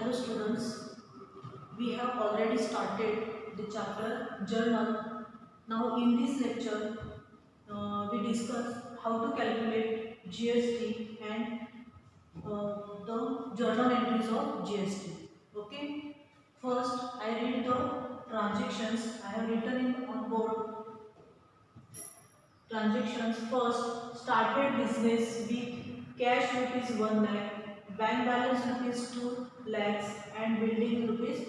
Hello students, we have already started the chapter journal. Now in this lecture, we discuss how to calculate GST and the journal entries of GST. Okay. First, I read the transactions. I have written in on board transactions. First, started business with cash rupees 1 lakh, bank balance rupees 2 lakhs and building rupees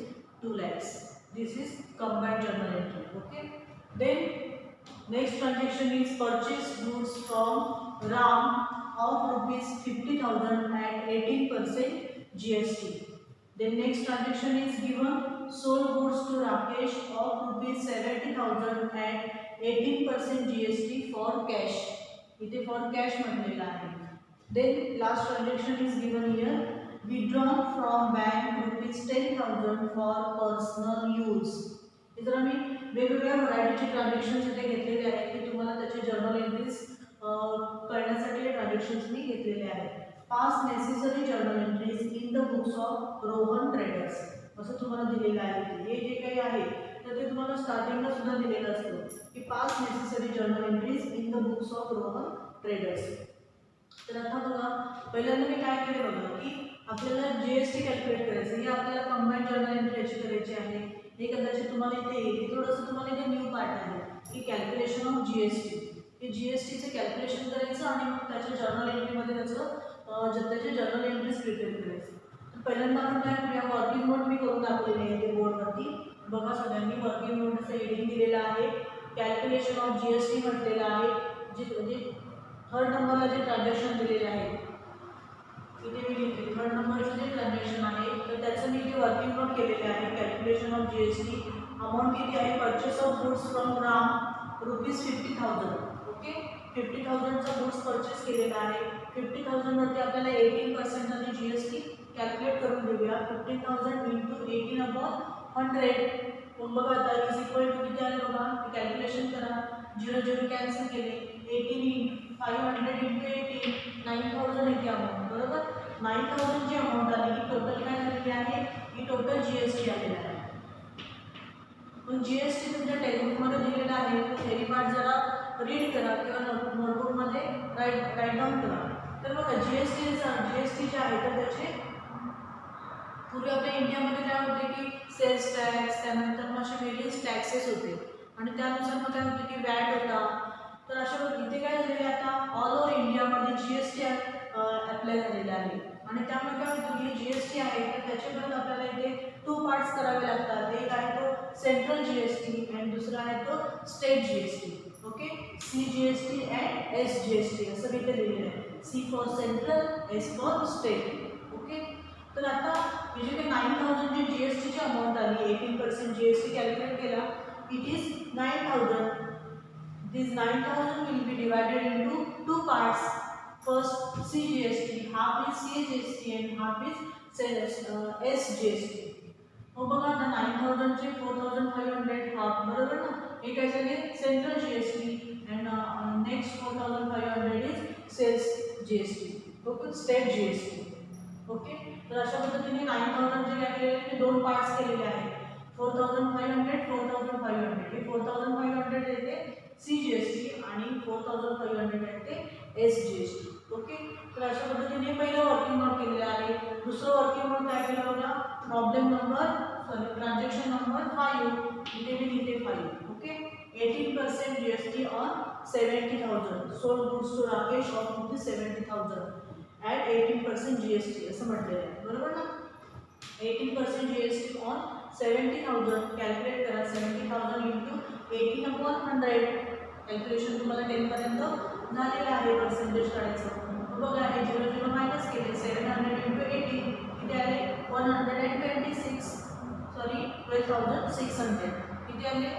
2 lakhs. This is combined journal entry. Okay. Then next transaction is purchase goods from Ram of rupees 50,000 at 18% GST. Then next transaction is given sold goods to Rakesh of rupees 70,000 at 18% GST for cash. इथे for cash म्हटलेला आहे. Then last transaction is given here. Withdrawn from bank rupees 10,000 for personal use. इतर आम्ही वेगवेगळ्या व्हरायटीचे transactions इथे घेतलेले आहेत की तुम्हाला त्याचे जर्नल एंट्रीज करण्यासाठी हे ट्रान्झॅक्शन्स मी घेतलेले आहेत. Pass necessary journal entries in the books of Rohan traders असं तुम्हाला दिलेलं आहे. हे जे काही आहे तर ते तुम्हाला स्टार्टिंगला सुद्धा दिलेलं असतं की pass necessary journal entries in the books of Rohan traders. तर आता बघा पहिल्यांदा मी काय केले बघा की आपल्याला जीएसटी कॅल्क्युलेट करायचं. हे आपल्याला कंबाईंड जर्नल एंट्री याची करायची आहे. हे कदाचित तुम्हाला इथे येईल. थोडंसं तुम्हाला इथे न्यू पार्ट आहे की कॅल्क्युलेशन ऑफ जीएसटी. हे जीएसटीचं कॅल्क्युलेशन करायचं आणि मग त्याच्या जर्नल एंट्रीमध्ये त्याचे जर्नल एंट्रीज प्रिपेअर करायचे. तर पहिल्यांदा आपण काय करूया, वर्किंग नोट मी करून दाखवलेली आहे ते बोर्डवरती. बघा सगळ्यांनी वर्किंग नोटचं हेडिंग दिलेलं आहे. कॅल्क्युलेशन ऑफ जीएसटी म्हटलेलं आहे. जे थर्ड नंबरला जे ट्रान्झॅक्शन दिलेले आहे इथे मी लिहिते थर्ड नंबरचं जे ट्रान्झॅक्शन आहे तर त्याचं मी इथे वर्किंग नोट केलेले आहे. कॅल्क्युलेशन ऑफ जीएसटी अमाऊंट किती आहे, purchase of goods from Ram rupees 50,000. Okay, 50,000चा गुड्स परचेस केलेला आहे. 50,000 वरती आपल्याला 18% आणि जीएसटी कॅल्क्युलेट करून देऊया. 15,000 इंटू 18/100. मग बघा आता इज इक्वल टू किती आले बघा, कॅल्क्युलेशन करा. 0 0 कॅन्सल केले. 500 इंटू 18 9,000 येते अमाऊंट. बरोबर, 9,000 जी अमाऊंट आली ही टोटल काय झालेली आहे, ही टोटल जीएसटी आलेली आहे. पण जीएसटी तुमच्या टेक्स्टबुकमध्ये दिलेला आहे. थेरी पार्ट जरा रीड करा किंवा नोटबुकमध्ये राईट डाऊन करा. तर बघा जीएसटी जे आहे तर त्याचे पूर्वी आपल्या इंडियामध्ये काय होते की सेल्स टॅक्स, त्यानंतर मग असे वेरियस टॅक्सेस होते आणि त्यानुसार मग काय होते की वॅट होता. तर अशा इथे काय झालेलं आहे आता ऑल ओव्हर इंडियामध्ये जीएसटी अप्लाय झालेलं आहे आणि त्यामुळे काय होतं की जीएसटी आहे तर त्याच्याबरोबर आपल्याला इथे 2 पार्ट्स करावे लागतात. एक आहे तो सेंट्रल जीएसटी आणि दुसरा आहे तो state GST. Okay, C GST and S GST असं इथे लिहिलेलं आहे. C for central, S for state. Okay, तर आता हे जे काही 9,000 जी जीएसटीची अमाऊंट आली, 18% जीएसटी कॅल्क्युलेट केला, it is 9,000. This 9,000 will be divided into 2 parts. First CGST, half is CGST and half is SGST. मग बघा आता 9,000 चे 4,500 हाफ, बरोबर ना. हे काय झाले central GST and next 4,500 is sales GST. Okay, state GST. Okay, तर अशा पद्धतीने 9,000 जे काय केलेले ते 2 पार्ट्स केलेले आहेत. 4,500 4,500. हे 4,500 येते CGST आणि 4,500 आहे ते SGST. ओके, तर अशा पद्धतीने पहिलं वर्किंग नोट केलेलं आहे. दुसरं वर्किंग नोट काय केलं बघा, प्रॉब्लेम नंबर ट्रान्झॅक्शन नंबर 5 इथे मी लिहिते 5. Okay, 18% GST on 70,000 sold goods to Rakesh of 70,000 at 18% GST असं म्हटलेलं आहे. बरोबर ना. 18% जीएसटी ऑन 70,000 कॅल्क्युलेट करा. 70,000 इंटू 18/100. कॅल्क्युलेशन तुम्हाला 10 पर्यंत झालेलं आहे पर्सेंटेज काढायचं. बघा हे 0 0 मायनस केले. 700 इंटू 18 किती आले 126. सॉरी 12,600 किती आले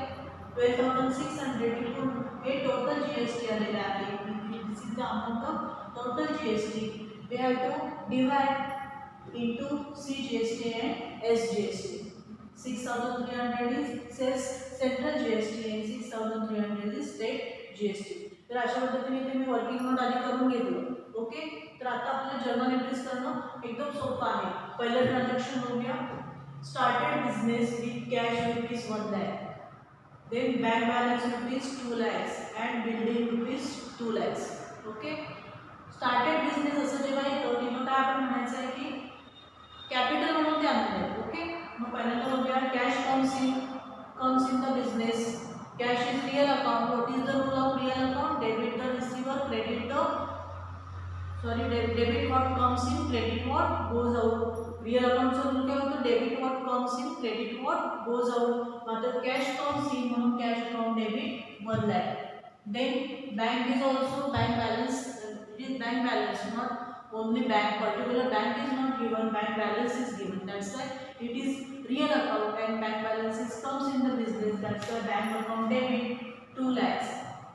12,600 इथून हे टोटल जीएसटी आलेलं आहे. This is the amount of total GST. We have to divide into CGST and SGST. 6,300 is sales central GST and 6,300 is state GST. तर अशा पद्धतीने इथे मी वर्किंग नोट आधी करून घेतलं. ओके, तर आता आपलं जर्नल एंट्रीज करणं एकदम सोपं आहे. पहिलं ट्रान्झॅक्शन बघूया. Started business with cash rupees 1 lakh, then bank balance rupees 2 lakhs and building rupees 2 lakhs. Okay, started business असं जेव्हा येतं तेव्हा काय आपण म्हणायचं आहे की कॅपिटल म्हणून ते आणलं आहे. ओके, मग पहिल्यांदा बघूया. Cash comes in the business. Cash is real account. What is the rule of real account? Debit the receiver, credit the debit what comes in, credit what goes out. Real account चा rule काय होतो? Debit what comes in, credit what goes out. आता cash comes in म्हणून cash account debit 1 lakh. Then bank is also bank balance. It is bank balance, not only bank. Particular bank is not given. Bank balance is given. That's why it is real account and bank balances comes in the business. That's why bank account debit 2 lakhs.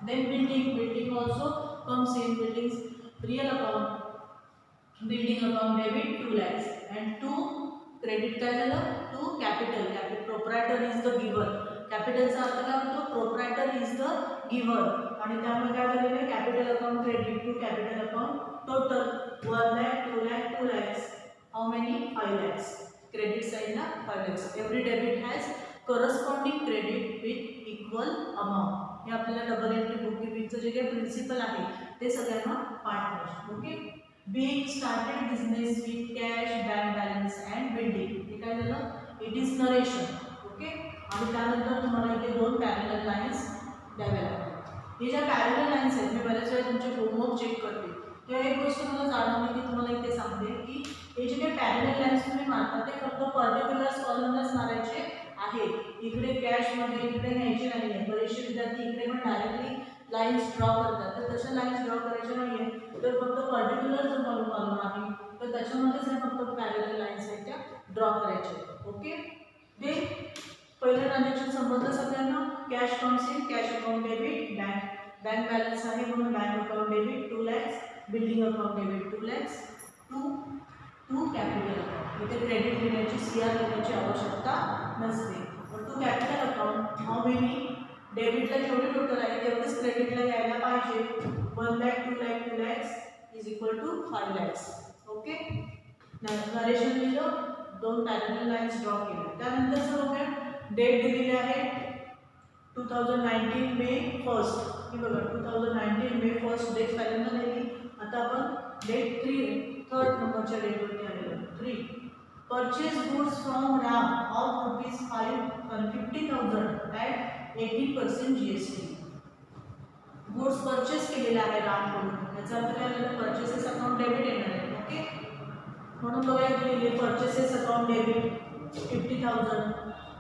Then building also comes in. Buildings real account building account debit 2 lakhs and 2 credit काय झालं? 2 capital. Proprietor is the giver. Capital चा अर्थ काय होतो? Proprietor is the giver. आणि त्यामुळे काय झालेलं आहे? Capital account credit to capital account total 1 lakh, 2 lakh, 2 lakhs. How many? 5 lakhs. Credit side ला 5 lakhs. Every debit has corresponding credit with equal amount. हे आपल्याला डबल एंट्री बुककीपिंगचं जे काही प्रिन्सिपल आहे ते सगळ्यांना पाठ पाहिजे. Okay, being started business with cash, bank balance and building. हे काय झालं? It is narration. ओके, आणि त्यानंतर तुम्हाला इथे 2 पॅरलल लाईन्स द्याव्या लागतात. हे ज्या पॅरलल लाईन्स आहेत, मी बऱ्याच वेळा तुमचे होमवर्क चेक करते तेव्हा एक गोष्ट मला जाणवली की तुम्हाला इथे सांगते की हे जे काही पॅरलल लाईन्स तुम्ही मारता ते फक्त पर्टिक्युलर कॉलमलाच मारायचे आहे. इकडे कॅशमध्ये इकडे न्यायचे नाही आहे. बरेचसे विद्यार्थी इकडे पण डायरेक्टली लाईन्स ड्रॉ करतात, तर तशा लाईन्स ड्रॉ करायच्या नाही आहे. तर फक्त पर्टिक्युलर जो कॉलम आहे तर त्याच्यामध्येच हे फक्त पॅरलल लाईन्स आहेत त्या ड्रॉ करायच्या. ओके, ते पहिलं ट्रान्झॅक्शन समजलं सगळ्यांना. Cash comes in, cash account debit, bank balance आहे म्हणून bank account debit 2 lakhs, building account debit 2 lakhs, to capital account. इथे क्रेडिट लिहिण्याची CR लिहिण्याची आवश्यकता नसते. To capital account how many? डेबिटला जेवढे टोटल आहे तेवढेच क्रेडिटला यायला पाहिजे. 1 lakh, 2 lakh, 2 lakhs is equal to 5 lakhs. Okay, narration लिहिलं, 2 पॅरलल लाईन्स ड्रॉ केल्या. त्यानंतर बघूया डेट दिलेली आहे 2019 मे 1st. हे बघा 2019 मे 1st डेट पहिल्यांदा लिहिली. आता आपण डेट 3rd नंबरच्या डेटवरती आलेलो. 3 purchase goods from Ram of ₹50,000 at 80% GST. Goods purchase केलेला आहे रामकडून, याचा अर्थ काय झालं? परचेसेस अकाउंट डेबिट येणार आहे. ओके, म्हणून बघा इथे परचेसेस अकाउंट डेबिट 50,000.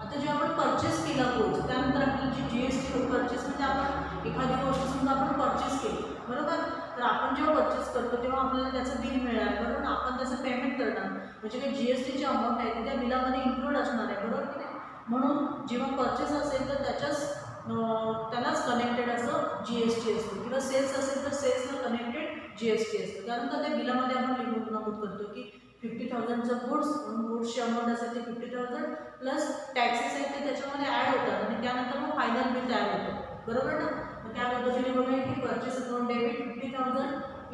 आता जेव्हा आपण परचेस केला गुड्स त्यानंतर आपल्याला जी GST परचेस म्हणजे आपण एखादी गोष्ट समजा आपण परचेस केली, बरोबर? तर आपण जेव्हा परचेस करतो तेव्हा आपल्याला त्याचं बिल मिळणार, बरोबर? आपण त्याचं पेमेंट करणार, म्हणजे काही GSTची अमाऊंट आहे त्या बिलामध्ये इन्क्लूड असणार आहे, बरोबर की नाही? म्हणून जेव्हा परचेस असेल तर त्यालाच कनेक्टेड असं GST असतं, किंवा सेल्स असेल तर सेल्सला कनेक्टेड GST असतं. कारण का त्या बिलामध्ये आपण नमूद करतो की 50,000चं गुड्स, म्हणून गुड्सची अमाऊंट असेल ते 50,000 प्लस टॅक्सेस आहेत ते त्याच्यामध्ये ॲड होतात आणि त्यानंतर मग फायनल बिल तयार होतं, बरोबर ना? मग त्या पद्धतीने बघा की purchase account debit 50,000,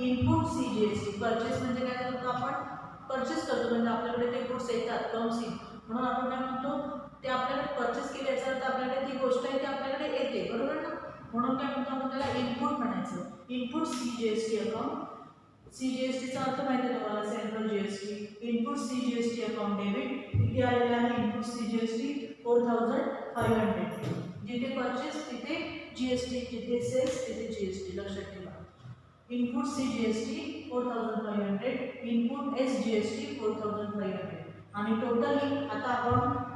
input CGST. Purchase म्हणजे काय करतो? आपण परचेस करतो म्हणजे आपल्याकडे ते गुड्स येतात, कम्स इन, म्हणून आपण काय म्हणतो? ते आपल्याकडे परचेस केले याचा अर्थ आपल्याकडे ती गोष्ट आहे ती आपल्याकडे येते, बरोबर ना? म्हणून काय म्हणतो आपण त्याला? इनपुट म्हणायचं. Input CGST account. CGSTचा अर्थ माहिती आहे तुम्हाला? Central GST. Input CGST account debit किती आलेला आहे? Input CGST 4,500. जिथे परचेस तिथे GST, जिथे सेल्स तिथे GST, लक्षात ठेवा. Input CGST 4,500, input SGST 4,500. आणि टोटली आता आपण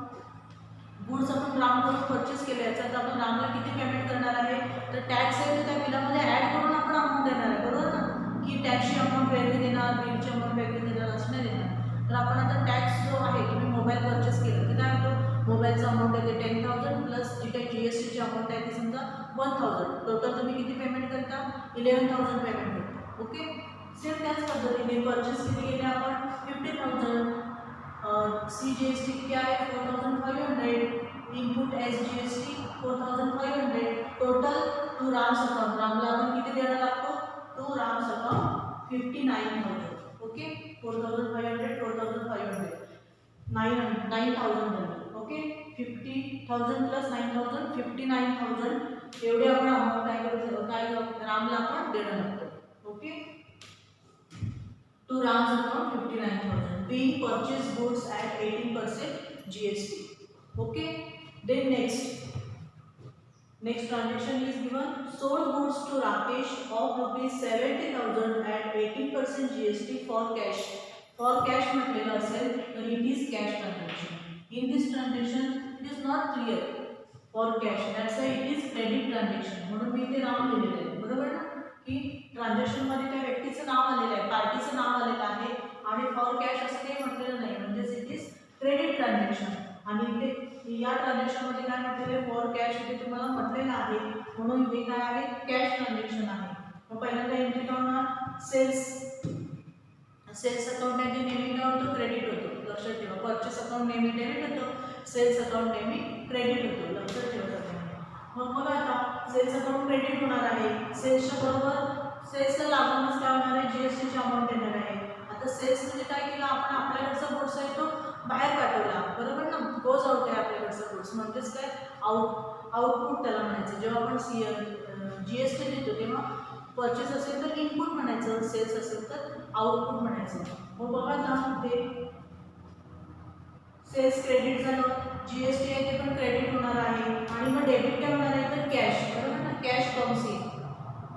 गुड्स आपण रामकडून परचेस केले याचा तर आपण रामला किती पेमेंट करणार आहे? तर टॅक्स आहे त्या बिलामध्ये ॲड करून आपण अमाऊंट देणार आहे, बरोबर ना? की टॅक्सची अमाऊंट वेगळी देणार, बिलची अमाऊंट वेगळी देणार असं नाही देणार. तर आपण आता टॅक्स जो आहे तुम्ही मोबाईल परचेस केलं तर काय होतं? मोबाईलचा अमाऊंट येते 10,000 प्लस जी काही GSTची अमाऊंट आहे ती समजा 1,000. टोटल तुम्ही किती पेमेंट करता? 11,000 पेमेंट करता. ओके, सेम त्याच पद्धतीने परचेस किती केले आपण? 50,000. CGST किती आहे? 4,500. Input SGST 4,500. Total to Ram's account. रामला आपण किती द्यायला लागतो? To Ram's account 59,000. Okay. Okay 4500 4500 9,000 okay 50,000 plus 9,000 59,000 एवढे आपण अमाऊंट काय रामला आपण देणं लागतं okay to Ram's account 59,000 being purchased goods at 18% GST. Okay. Then next transaction is given sold goods to Rakesh of rupees 70,000 at 18% GST for cash. For cash म्हटलेलं असेल तर it is cash transaction. In this transaction it is not clear for cash. That's why it is credit transaction. म्हणून मी इथे नाव लिहिलेलं आहे बरोबर ना की ट्रान्झॅक्शन मध्ये त्या व्यक्तीचं नाव आलेलं आहे पार्टीचं नाव आलेलं आहे आणि फॉर कॅश असं काही म्हटलेलं नाही म्हणजे इट इज क्रेडिट ट्रान्झॅक्शन आणि इथे या ट्रान्झॅक्शन मध्ये काय म्हटलेलं आहे फॉर कॅश इथे तुम्हाला म्हटलेलं आहे म्हणून इथे काय आहे कॅश ट्रान्झॅक्शन आहे मग पहिल्यांदा एंट्री करणार सेल्स अकाउंट नेहमी नेहमी काय होतं क्रेडिट होतं लक्षात ठेवा परचेस अकाउंट नेहमी डेबिट होतं सेल्स अकाउंट नेहमी क्रेडिट होतं लक्षात ठेवा मग बघा आता सेल्स अकाउंट क्रेडिट होणार आहे सेल्सच्या बरोबर सेल्सला लागूनच काय होणार आहे जीएसटीची अमाऊंट येणार आहे आता सेल्स म्हणजे काय केलं आपण आपल्याकडचा गुड्स आहे तो बाहेर पाठवला बरोबर ना गोज आउट आहे आपल्याकडचा गुड्स म्हणजेच काय आउटपुट त्याला म्हणायचं जेव्हा आपण जीएसटी देतो तेव्हा परचेस असेल तर इनपुट म्हणायचं सेल्स असेल तर आउटपुट म्हणायचं मग बघा आता ते सेल्स क्रेडिट झालं जीएसटी आहे ते पण क्रेडिट होणार आहे आणि मग डेबिट काय होणार आहे तर कॅश बरोबर ना कॅश कम्स इन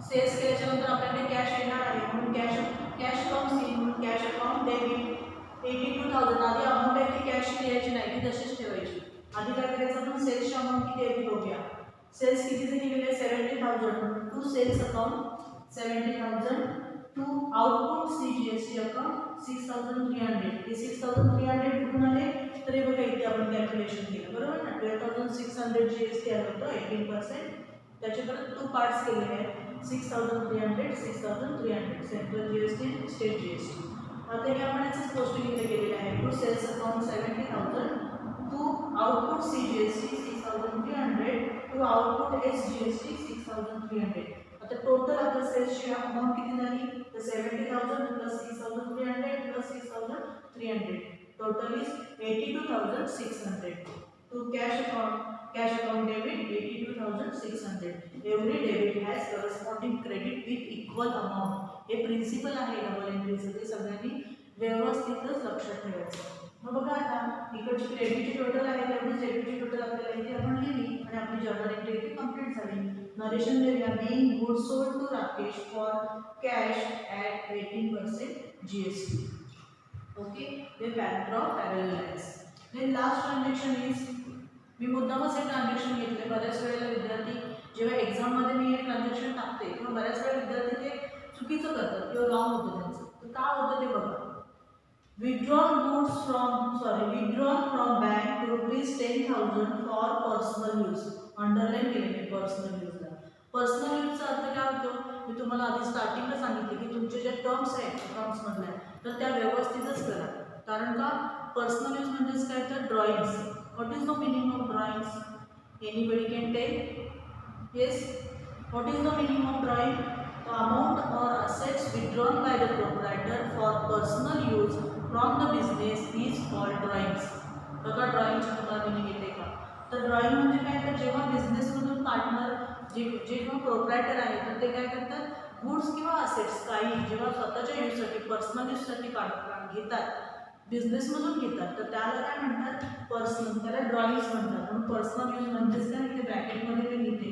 सेल्स केल्याच्यानंतर आपल्याकडे कॅश येणार आहे म्हणून कॅश कम्स इन म्हणून कॅश अकाउंट डेबिट 82,000 आधी अमाऊंट आहे ती कॅश द्यायची नाही ती तशीच ठेवायची आधी काय करायचं आपण सेल्सची अमाऊंट किती आहे ती बघूया सेल्स कितीचे दिलेले 70,000 to sales account 70,000 to output CGST account 6,300 हे 6,300 कुठून आले तरी बघा इथे आपण कॅल्क्युलेशन केलं बरोबर ना 12,600 GST आलं होतं 18% त्याचे परत 2 पार्ट्स केलेले आहेत 6,300 6,300 सेंट्रल GST स्टेट GST आता हे आपण याचं स्पष्ट केलेलं आहे to sales account 70,000 to output CGST 6,300 to output SGST 6,300 आता टोटल आपल्या सेल्सची अमाऊंट किती झाली तर 70,000 plus 6,300 plus 6,300 total is 82,600 to cash account debit 82,600 every debit has corresponding credit with equal amount हे प्रिन्सिपल आहे डबल एंट्रीचं ते सगळ्यांनी व्यवस्थितच लक्षात ठेवायचं मग बघा आता इकडची क्रेडिटची टोटल आहे तेवढीच डेबिटची टोटल आपल्याला इथे आपण लिहिली आणि आपली जर्नल एंट्री इथे कंप्लीट झाली नरेशन देऊया main goods sold to Rakesh for cash at 18% GST okay ते backdrop parallel lines then last transaction is मी मुद्दामच हे ट्रान्झॅक्शन घेतले बऱ्याच वेळेला विद्यार्थी जेव्हा एक्झाममध्ये मी हे ट्रान्झॅक्शन टाकते किंवा बऱ्याच वेळा विद्यार्थी ते चुकीचं करतात किंवा रॉंग होतं त्यांचं तर काय होतं ते बघा withdrawn from bank rupees 10,000 for personal use underline केलेले पर्सनल यूजला पर्सनल यूजचा अर्थ काय होतो मी तुम्हाला आधी स्टार्टिंगला सांगितले की तुमचे जे टर्म्स आहेत अकाउंट्समधल्या तर त्या व्यवस्थितच करा कारण का पर्सनल यूज म्हणजेच काय तर drawings what is the meaning of drawings anybody can tell yes what is the meaning of drawing The amount or assets withdrawn by the proprietor for personal use from the business is called drawings. बघा ड्रॉइंगची तुम्हाला meaning येते का तर drawing म्हणजे काय तर जेव्हा बिझनेसमधून partner जे किंवा प्रोप्रायटर आहे तर ते काय करतात गुड्स किंवा असेट्स काही जेव्हा स्वतःच्या यूजसाठी पर्सनल यूजसाठी घेतात बिझनेसमधून घेतात तर त्याला काय म्हणतात पर्सनल त्याला ड्रॉइंग्स म्हणतात म्हणून पर्सनल यूज म्हणजेच काय इथे ब्रॅकेटमध्ये मी लिहिते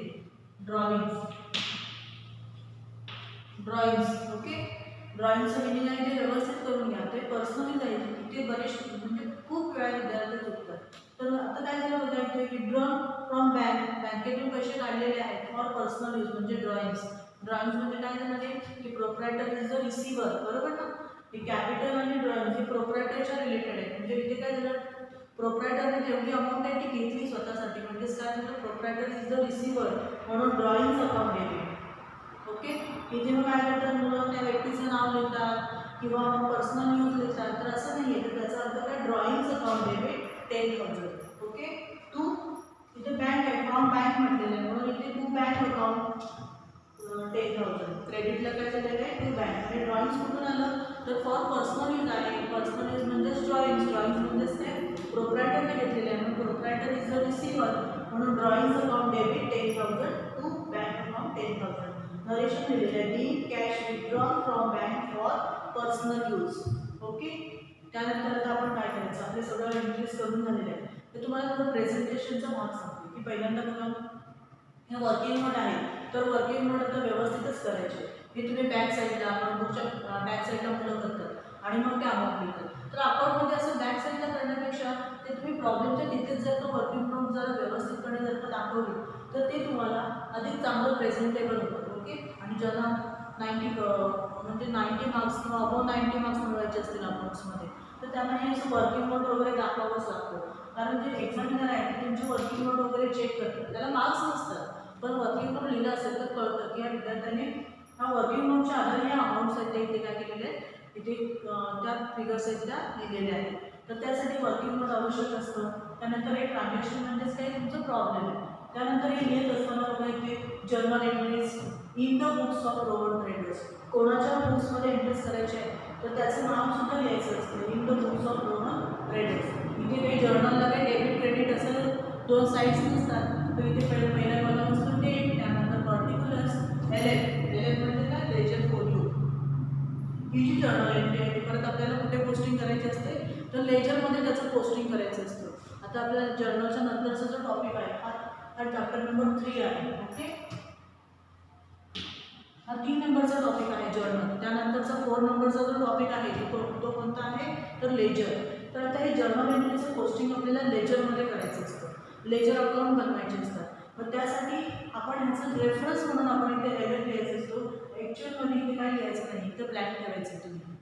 ड्रॉइंग्स ओके ड्रॉइंगचं मिनिंग आहे ते व्यवस्थित करून घ्या ते पर्सनली जायचे ते बरेच म्हणजे खूप वेळा विद्यार्थी चुकतात तर आता काय झालं बघा इथे विड्रॉन फ्रॉम बँकेतून पैसे काढलेले आहेत फॉर पर्सनल यूज म्हणजे ड्रॉइंग्स म्हणजे काय झालं आहे की प्रोप्रायटर इज द रिसिव्हर बरोबर ना हे कॅपिटल आणि ड्रॉइंग हे प्रोप्रायटरच्या रिलेटेड आहे म्हणजे इथे काय झालं प्रोप्रायटरने जेवढी अमाऊंट आहे ती घेतली स्वतःसाठी म्हणजेच काय झालं प्रोप्रायटर इज द रिसिव्हर म्हणून ड्रॉइंग्स अकाउंट डेबिट ओके इथे मग काय करतात मुलं त्या व्यक्तीचं नाव लिहितात किंवा पर्सनल यूज लिहितात तर असं नाही आहे तर त्याचा अर्थ काय drawings account debit 10,000 okay to इथे बँक आहे फ्रॉम बँक म्हटलेलं आहे म्हणून इथे टू बँक अकाउंट 10,000 क्रेडिटला काय झालेलं आहे टू बँक आणि ड्रॉइंग्स कुठून आलं तर फॉर पर्सनल यूज आहे. पर्सनल यूज म्हणजेच ड्रॉइंग म्हणजेच काय प्रोप्रायटरने घेतलेले आहे. म्हणून प्रोप्रायटर इज द रिसिव्हर, म्हणून drawing account debit 10,000 to bank account 10,000. Narration दिलेले आहे the cash withdrawn from bank for personal use. Okay. त्यानंतर आता आपण काय करायचं, आपले सगळं एंट्रीज करून झालेले आहे. तर तुम्हाला थोडं प्रेझेंटेशनचा भाग सांगते की पहिल्यांदा बघा हे वर्किंग नोट आहे. तर वर्किंग नोट आता व्यवस्थितच करायचे. हे तुम्ही बॅक साईडला नोटबुकच्या बॅक साईडला मुलं करतात आणि मग ते अमाऊंट लिहितात. तर अकाउंटमध्ये असं बॅक साईडला करण्यापेक्षा ते तुम्ही प्रॉब्लेमच्या तिथेच जर का वर्किंग नोट जर व्यवस्थितपणे जर का दाखवली तर ते तुम्हाला अधिक चांगलं प्रेझेंटेबल होतं. ओके. आणि ज्यांना 90 मार्क्स किंवा अबव 90 मार्क्स मिळवायचे असतील अकाउंट्समध्ये तर त्यांना हे असं वर्किंग नोट वगैरे दाखवावंच लागतं. कारण जे एक्झामिनर आहे ते तुमची वर्किंग नोट वगैरे चेक करतात, त्याला मार्क्स नसतात. पण वर्किंग नोट लिहिलं असेल तर कळतं की या विद्यार्थ्याने हा वर्किंग नोटच्या आधारे या अमाऊंट्स आहेत ते इथे काय केलेले आहेत, इथे त्या फिगर्स आहेत त्या लिहिलेल्या आहेत. तर त्यासाठी वर्किंग नोट आवश्यक असतं. त्यानंतर हे ट्रान्झॅक्शन म्हणजेच काही तुमचं प्रॉब्लेम आहे. त्यानंतर हे लिहित असताना बघा इथे journal entries in the books of Roman traders, कोणाच्या बुक्समध्ये एंट्रीज करायचे आहे तर त्याचं नाव सुद्धा लिहायचं असतं in the books of Roman traders. इथे काही जर्नलला काही डेबिट क्रेडिट असं दोन साईड्स नसतात. तर इथे पहिल्या कॉलम असतो डेट, त्यानंतर पर्टिक्युलर्स, एल म्हणजे काय लेजर फोलिओ. ही जी जर्नल एंट्री आहे ती परत आपल्याला कुठे पोस्टिंग करायची असते तर लेजरमध्ये त्याचं पोस्टिंग करायचं असतं. आता आपल्या जर्नलच्या नंतरचा जो टॉपिक आहे हा चॅप्टर नंबर 3 आहे. ओके. हा 3 नंबरचा टॉपिक आहे जर्नल. त्यानंतरचा 4 नंबरचा जो टॉपिक आहे तो कोणता आहे तर लेजर. तर आता हे जर्नल एंट्रीचं पोस्टिंग आपल्याला लेजरमध्ये करायचं असतं. लेजर अकाउंट बनवायचे असतात. मग त्यासाठी आपण ह्याचं रेफरन्स म्हणून आपण इथे एल लिहायचं असतो. ॲक्च्युअलमध्ये इथे काय लिहायचं नाही, इथे ब्लँक ठेवायचं तुम्ही.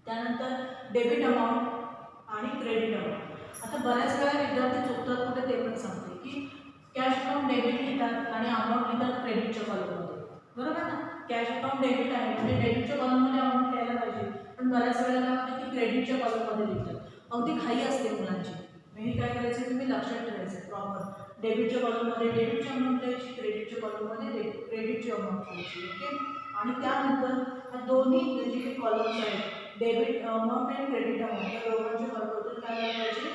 त्यानंतर डेबिट अमाऊंट आणि क्रेडिट अमाऊंट. आता बऱ्याच वेळा विद्यार्थी चुकतात कुठे ते पण सांगते की कॅश अकाउंट डेबिट लिहितात आणि अमाऊंट लिहितात क्रेडिटच्या कॉलममध्ये. बरोबर ना. कॅश अकाउंट डेबिट आहे म्हणजे डेबिटच्या कॉलममध्ये अमाऊंट लिहायला पाहिजे, पण बऱ्याच वेळेला काय होतं की क्रेडिटच्या कॉलममध्ये लिहितात. अगदी घाई असते मुलांची. हे काय करायचं तुम्ही लक्षात ठेवायचं प्रॉपर. डेबिटच्या कॉलममध्ये डेबिटची अमाऊंट लिहायची, क्रेडिटच्या कॉलममध्ये क्रेडिटची अमाऊंट लिहायची. ओके. आणि त्यानंतर ह्या दोन्ही जे काही कॉलम्स आहेत डेबिट अमाऊंट आणि क्रेडिट अमाऊंट या दोघांचे वर्कआउट काय व्हायला पाहिजे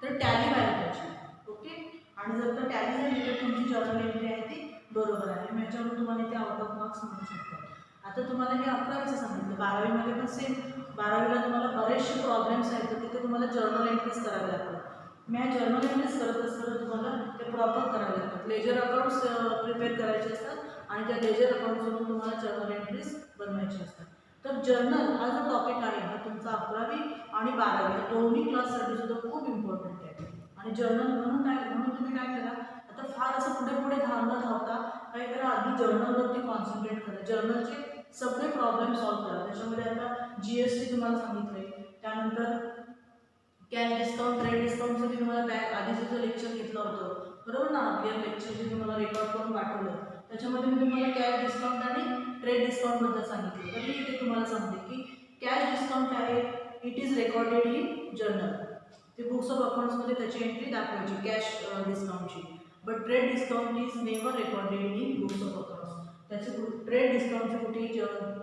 तर टॅली व्हायला पाहिजे. ओके. आणि जर का टॅली झाली तर तुमची जर्नल एंट्री आहे ती बरोबर आहे. मी याच्यावरून तुम्हाला ते आउट ऑफ मार्क्स म्हणू शकतो. आता तुम्हाला हे 11वीचं सांगितलं. 12वीमध्ये पण सेम. 12वीला तुम्हाला बरेचसे प्रॉब्लेम्स आहेत तर तिथे तुम्हाला जर्नल एंट्रीज करावे लागतात. मी ह्या जर्नल एंट्रीज करत असताना तुम्हाला ते प्रॉपर करावे लागतात. लेजर अकाउंट्स प्रिपेअर करायचे असतात आणि त्या लेजर अकाउंट्समधून तुम्हाला जर्नल एंट्रीज बनवायचे असतात. तर जर्नल हा जो टॉपिक आहे हा तुमचा 11वी आणि 12वी या दोन्ही क्लाससाठी सुद्धा खूप इम्पॉर्टंट आहे. आणि जर्नल म्हणून तुम्ही काय करा आता फार असं पुढे न धावता काय करा आधी जर्नलवरती कॉन्सन्ट्रेट करा. जर्नलचे सगळे प्रॉब्लेम सॉल्व्ह करा. त्याच्यामध्ये आता GST तुम्हाला सांगितलं आहे. त्यानंतर कॅश डिस्काउंट ट्रेड डिस्काउंटसाठी तुम्हाला बॅक आधीचं जो लेक्चर घेतलं होतं बरोबर ना. आपल्या लेक्चर जे तुम्हाला रेकॉर्ड करून पाठवलं त्याच्यामध्ये मी तुम्हाला कॅश डिस्काउंट आणि ट्रेड डिस्काउंटबद्दल सांगितलं. तरी इथे तुम्हाला सांगते की कॅश डिस्काउंट आहे it is recorded in journal. ते बुक्स ऑफ अकाउंट्समध्ये त्याची एंट्री दाखवायची कॅश डिस्काउंटची. But trade discount is never recorded in books of accounts. त्याचे ट्रेड डिस्काउंटचे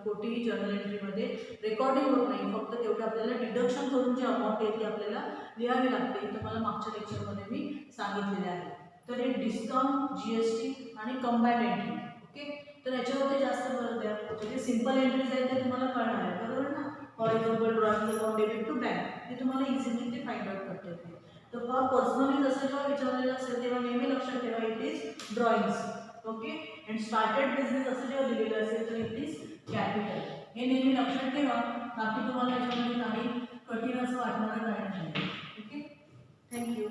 कुठेही जर्नल एंट्रीमध्ये रेकॉर्डिंग होत नाही. फक्त तेवढं आपल्याला डिडक्शन करून जे अमाऊंट आहे ती आपल्याला लिहावी लागते. इथं मला मागच्या लेक्चरमध्ये मी सांगितलेले आहे. तर हे डिस्काउंट GST आणि कंबाईंड एंट्री. ओके. तर याच्यावरती जास्त भर द्या. जे सिम्पल एंट्रीज आहेत ते तुम्हाला कळणार आहे बरोबर ना. For example drawing account debit to bank हे तुम्हाला इझिली ते फाइंड आउट करता येते. तर फॉर पर्सनली जसं जेव्हा विचारलेलं असेल तेव्हा नेहमी लक्षात ठेवा it is drawings. Okay. And started business असं जेव्हा दिलेलं असेल तर इट इज कॅपिटल. हे नेहमी लक्षात ठेवा. बाकी तुम्हाला याच्यामध्ये काही कठीण असं वाटणार नाही. ओके. थँक्यू.